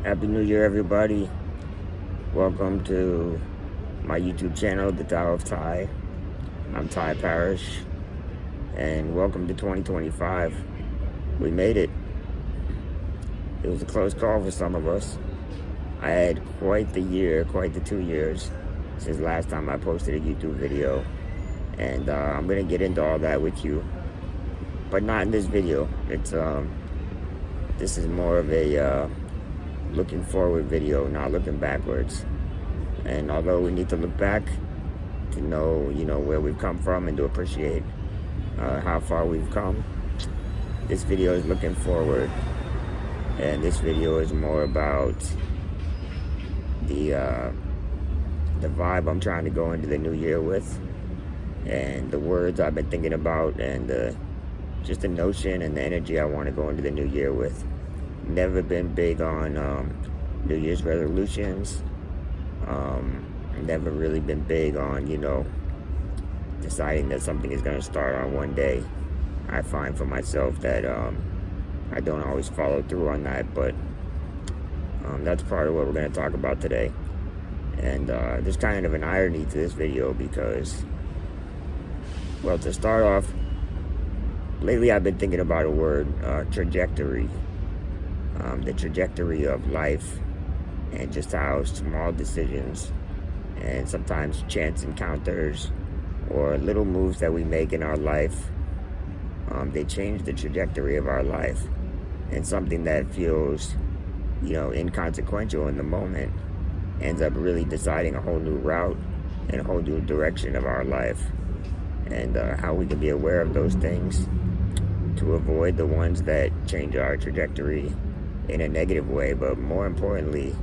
Happy New Year, everybody. Welcome to my YouTube channel, The Tao of Ty. I'm Ty Parrish, and welcome to 2025. We made it. It was a close call for some of us. I had quite the year, quite the 2 years since last time I posted a YouTube video, and I'm going to get into all that with you, but not in this video. This is more of a looking forward video, not looking backwards. And although we need to look back to know, where we've come from and to appreciate how far we've come, this video is looking forward. And this video is more about the vibe I'm trying to go into the new year with, and the words I've been thinking about, and just the notion and the energy I want to go into the new year with. Never been big on New Year's resolutions. Never really been big on, deciding that something is going to start on one day. I find for myself that I don't always follow through on that, but that's part of what we're going to talk about today. And there's kind of an irony to this video because, well, to start off, lately I've been thinking about a word, trajectory. The trajectory of life, and just how small decisions and sometimes chance encounters or little moves that we make in our life, they change the trajectory of our life. And something that feels, inconsequential in the moment ends up really deciding a whole new route and a whole new direction of our life. And how we can be aware of those things to avoid the ones that change our trajectory in a negative way, but more importantly,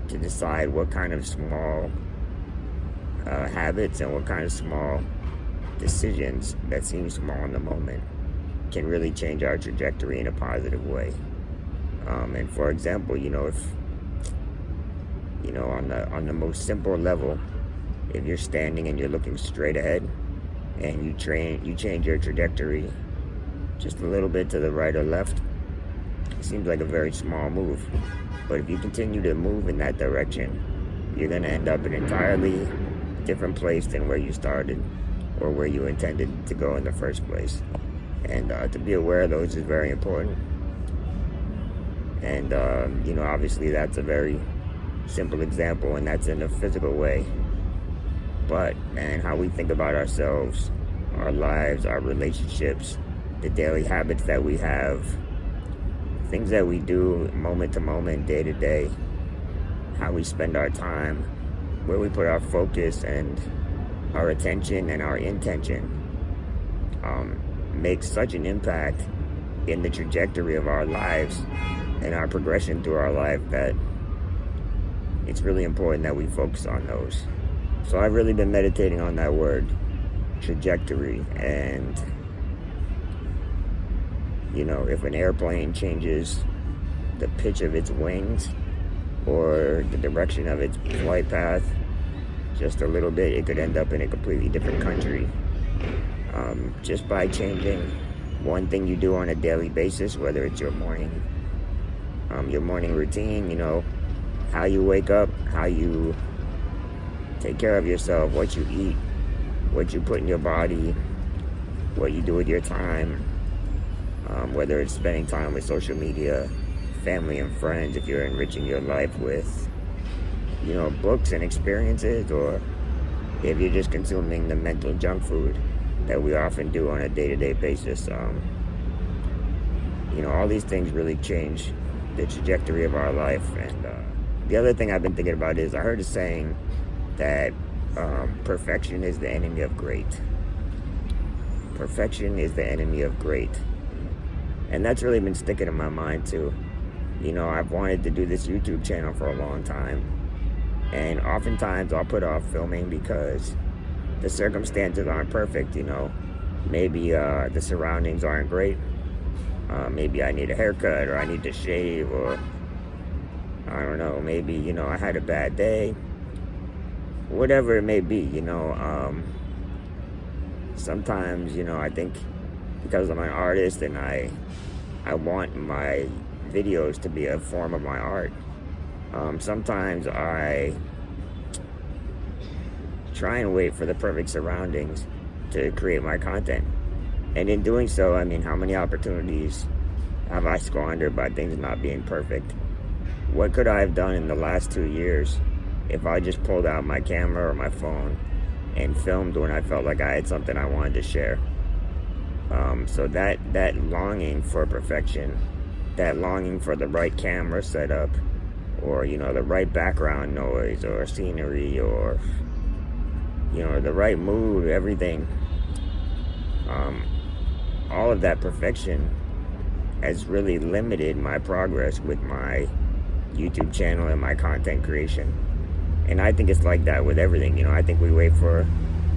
to decide what kind of small habits and what kind of small decisions that seem small in the moment can really change our trajectory in a positive way. And for example, if on the most simple level, if you're standing and you're looking straight ahead and you change your trajectory just a little bit to the right or left, it seems like a very small move. But if you continue to move in that direction, you're going to end up in an entirely different place than where you started or where you intended to go in the first place. And to be aware of those is very important. And, obviously that's a very simple example, and that's in a physical way. But, man, how we think about ourselves, our lives, our relationships, the daily habits that we have, things that we do moment to moment, day to day, how we spend our time, where we put our focus and our attention and our intention, makes such an impact in the trajectory of our lives and our progression through our life that it's really important that we focus on those. So I've really been meditating on that word, trajectory. And if an airplane changes the pitch of its wings or the direction of its flight path just a little bit, it could end up in a completely different country. Just by changing one thing you do on a daily basis, whether it's your morning routine, how you wake up, how you take care of yourself, what you eat, what you put in your body, what you do with your time, whether it's spending time with social media, family and friends, if you're enriching your life with, books and experiences, or if you're just consuming the mental junk food that we often do on a day-to-day basis. All these things really change the trajectory of our life. And the other thing I've been thinking about is, I heard a saying that perfection is the enemy of great. Perfection is the enemy of great. And that's really been sticking in my mind too. I've wanted to do this YouTube channel for a long time. And oftentimes I'll put off filming because the circumstances aren't perfect, Maybe the surroundings aren't great. Maybe I need a haircut, or I need to shave, or I don't know, maybe, I had a bad day. Whatever it may be, sometimes, I think because I'm an artist and I want my videos to be a form of my art. Sometimes I try and wait for the perfect surroundings to create my content. And in doing so, I mean, how many opportunities have I squandered by things not being perfect? What could I have done in the last 2 years if I just pulled out my camera or my phone and filmed when I felt like I had something I wanted to share? So that longing for perfection, that longing for the right camera setup, or the right background noise or scenery, or the right mood, everything, all of that perfection has really limited my progress with my YouTube channel and my content creation. And I think it's like that with everything. I think we wait for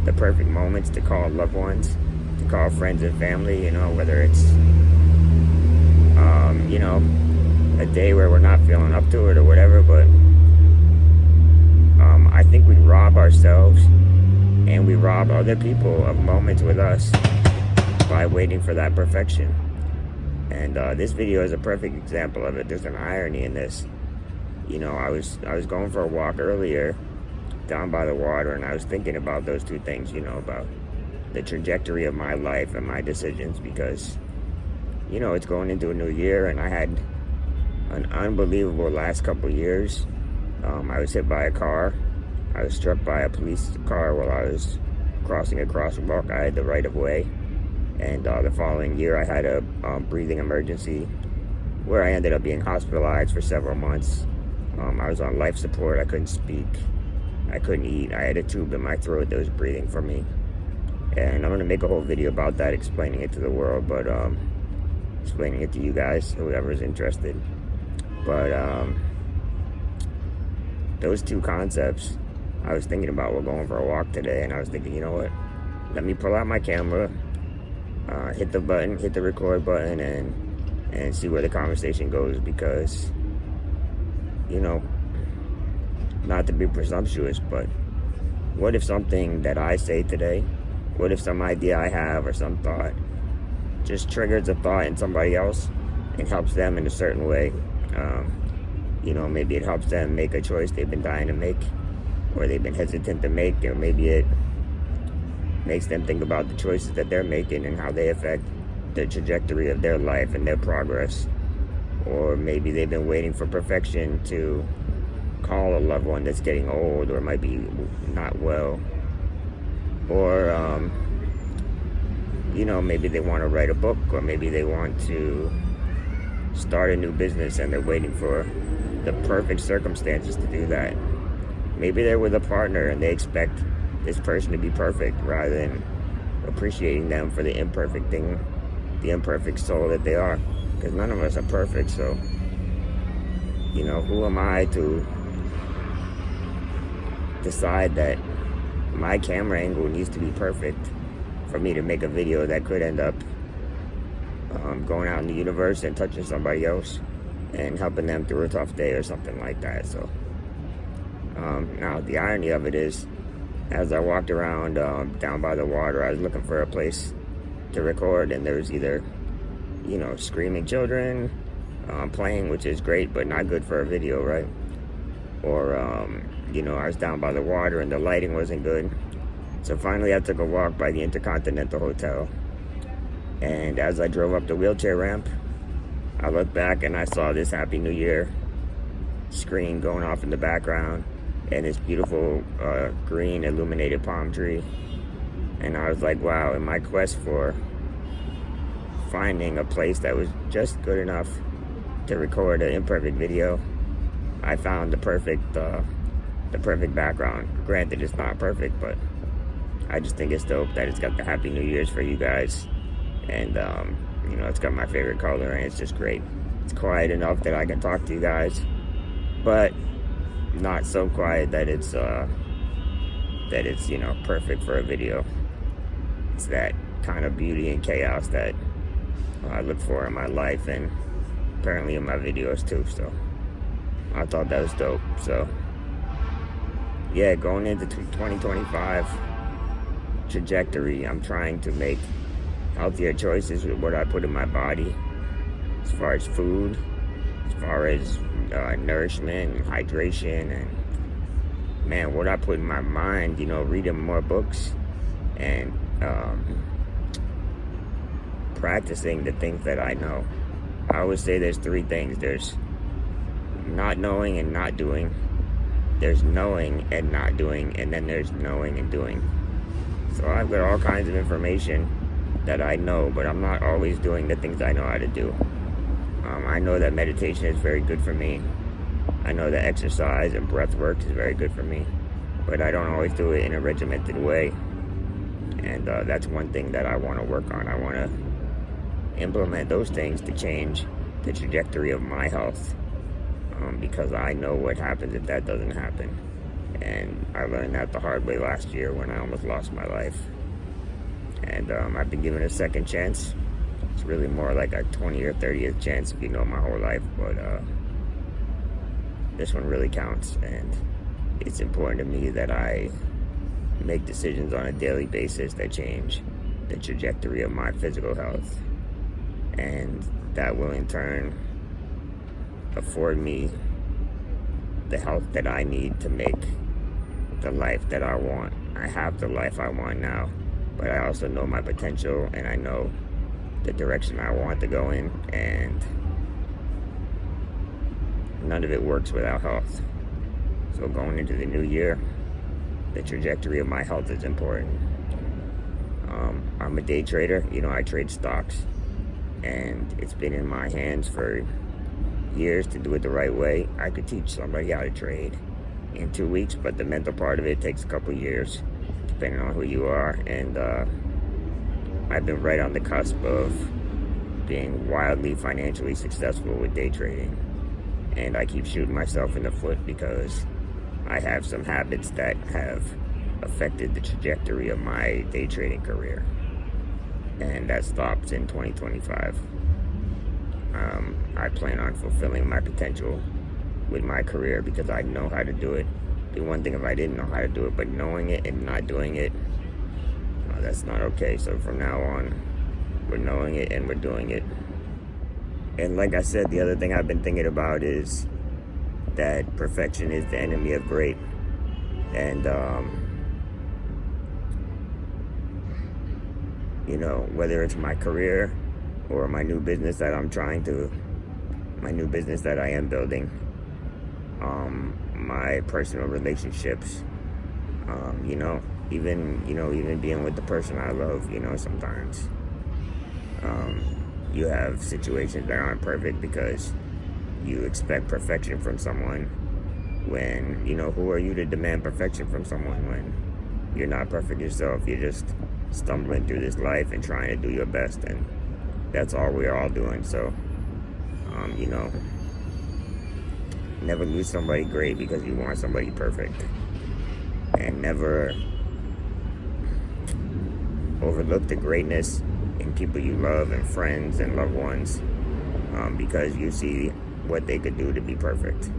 the perfect moments to call loved ones, to call friends and family, whether it's a day where we're not feeling up to it or whatever. But I think we rob ourselves and we rob other people of moments with us by waiting for that perfection. And this video is a perfect example of it. There's an irony in this. I was going for a walk earlier down by the water, and I was thinking about those two things, about the trajectory of my life and my decisions, because it's going into a new year, and I had an unbelievable last couple years. I was hit by a car. I was struck by a police car while I was crossing a crosswalk. I had the right of way. And the following year, I had a breathing emergency where I ended up being hospitalized for several months. I was on life support. I couldn't speak. I couldn't eat. I had a tube in my throat that was breathing for me. And I'm going to make a whole video about that, explaining it to the world, but explaining it to you guys, whoever's interested. But those two concepts, I was thinking about while going for a walk today, and I was thinking, you know what? Let me pull out my camera, hit the record button, and see where the conversation goes, because not to be presumptuous, but what if something that I say today, what if some idea I have or some thought just triggers a thought in somebody else and helps them in a certain way? Maybe it helps them make a choice they've been dying to make, or they've been hesitant to make, or maybe it makes them think about the choices that they're making and how they affect the trajectory of their life and their progress. Or maybe they've been waiting for perfection to call a loved one that's getting old or might be not well. Or, maybe they want to write a book, or maybe they want to start a new business and they're waiting for the perfect circumstances to do that. Maybe they're with a partner and they expect this person to be perfect rather than appreciating them for the imperfect thing, the imperfect soul that they are. Because none of us are perfect, so who am I to decide that my camera angle needs to be perfect for me to make a video that could end up going out in the universe and touching somebody else and helping them through a tough day or something like that. So now the irony of it is, as I walked around down by the water, I was looking for a place to record, and there was either screaming children playing, which is great but not good for a video, right? Or I was down by the water and the lighting wasn't good. So finally I took a walk by the Intercontinental Hotel, and as I drove up the wheelchair ramp, I looked back and I saw this Happy New Year screen going off in the background and this beautiful green illuminated palm tree. And I was like, wow, in my quest for finding a place that was just good enough to record an imperfect video, I found the perfect background. Granted, it's not perfect, but I just think it's dope that it's got the Happy New Year's for you guys, and it's got my favorite color, and it's just great. It's quiet enough that I can talk to you guys, but not so quiet that it's perfect for a video. It's that kind of beauty and chaos that I look for in my life, and apparently in my videos too. So I thought that was dope. So yeah, going into 2025 trajectory, I'm trying to make healthier choices with what I put in my body as far as food, as far as nourishment and hydration, and man, what I put in my mind, reading more books and practicing the things that I know. I always say there's three things. There's not knowing and not doing. There's knowing and not doing, and then there's knowing and doing. So I've got all kinds of information that I know, but I'm not always doing the things I know how to do. I know that meditation is very good for me. I know that exercise and breath work is very good for me, but I don't always do it in a regimented way. And that's one thing that I want to work on. I want to implement those things to change the trajectory of my health, because I know what happens if that doesn't happen. And I learned that the hard way last year when I almost lost my life. And I've been given a second chance. It's really more like a 20 or 30th chance if you know my whole life, but this one really counts. And it's important to me that I make decisions on a daily basis that change the trajectory of my physical health. And that will in turn afford me the health that I need to make the life that I want. I have the life I want now, but I also know my potential, and I know the direction I want to go in, and none of it works without health. So going into the new year, the trajectory of my health is important. I'm a day trader. I trade stocks, and it's been in my hands for years to do it the right way. I could teach somebody how to trade in 2 weeks, but the mental part of it takes a couple years, depending on who you are. And I've been right on the cusp of being wildly financially successful with day trading, and I keep shooting myself in the foot because I have some habits that have affected the trajectory of my day trading career, and that stops in 2025. I plan on fulfilling my potential with my career because I know how to do it. It'd be one thing if I didn't know how to do it, but knowing it and not doing it, that's not okay. So from now on, we're knowing it and we're doing it. And like I said, the other thing I've been thinking about is that perfection is the enemy of great. And whether it's my career or my new business that I am building, my personal relationships, even being with the person I love, sometimes you have situations that aren't perfect because you expect perfection from someone when, who are you to demand perfection from someone when you're not perfect yourself? You're just stumbling through this life and trying to do your best, and that's all we're all doing. So, never lose somebody great because you want somebody perfect, and never overlook the greatness in people you love and friends and loved ones, because you see what they could do to be perfect.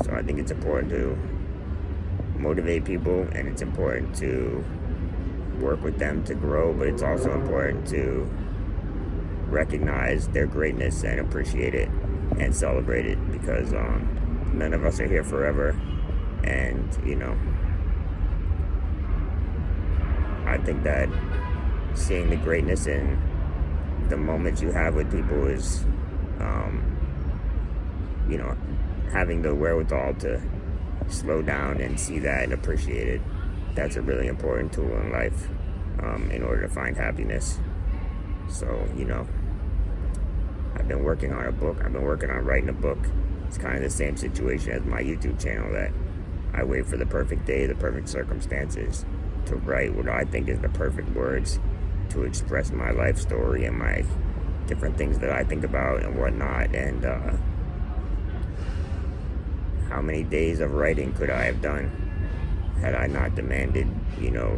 So I think it's important to motivate people, and it's important to work with them to grow, but it's also important to recognize their greatness and appreciate it and celebrate it, because none of us are here forever. And I think that seeing the greatness in the moments you have with people is having the wherewithal to slow down and see that and appreciate it. That's a really important tool in life, in order to find happiness. So I've been working on a book. I've been working on writing a book. It's kind of the same situation as my YouTube channel, that I wait for the perfect day, the perfect circumstances to write what I think is the perfect words to express my life story and my different things that I think about and whatnot. And how many days of writing could I have done had I not demanded,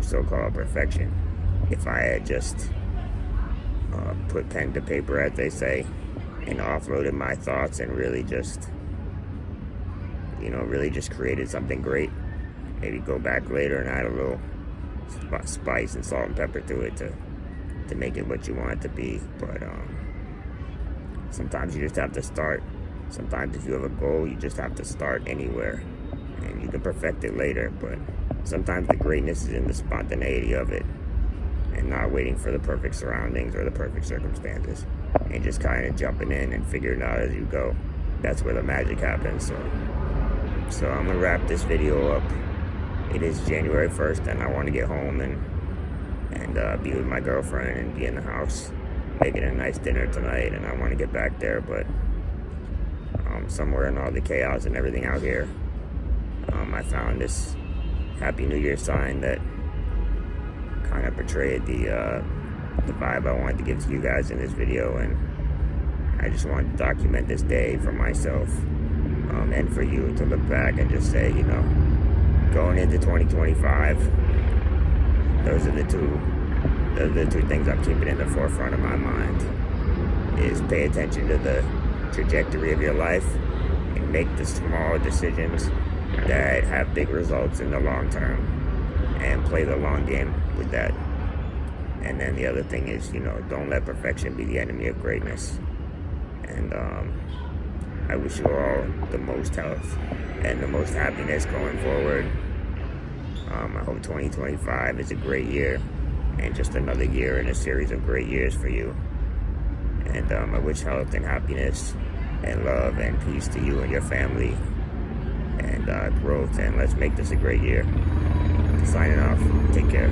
so-called perfection? If I had just put pen to paper, as they say, and offloaded my thoughts and really just created something great. Maybe go back later and add a little spice and salt and pepper to it to make it what you want it to be. But sometimes you just have to start Sometimes if you have a goal, you just have to start anywhere, and you can perfect it later. But sometimes the greatness is in the spontaneity of it, and not waiting for the perfect surroundings or the perfect circumstances, and just kind of jumping in and figuring it out as you go. That's where the magic happens. So I'm gonna wrap this video up. It is January 1st, and I want to get home and be with my girlfriend and be in the house making a nice dinner tonight. And I want to get back there, but somewhere in all the chaos and everything out here, I found this Happy New Year sign that kind of portrayed the vibe I wanted to give to you guys in this video. And I just wanted to document this day for myself, and for you to look back and just say, going into 2025, those are the two things I'm keeping in the forefront of my mind, is pay attention to the trajectory of your life and make the small decisions that have big results in the long term, and play the long game with that. And then the other thing is, don't let perfection be the enemy of greatness. And I wish you all the most health and the most happiness going forward. I hope 2025 is a great year, and just another year in a series of great years for you. And I wish health and happiness and love and peace to you and your family, and growth, and let's make this a great year. Signing off. Take care.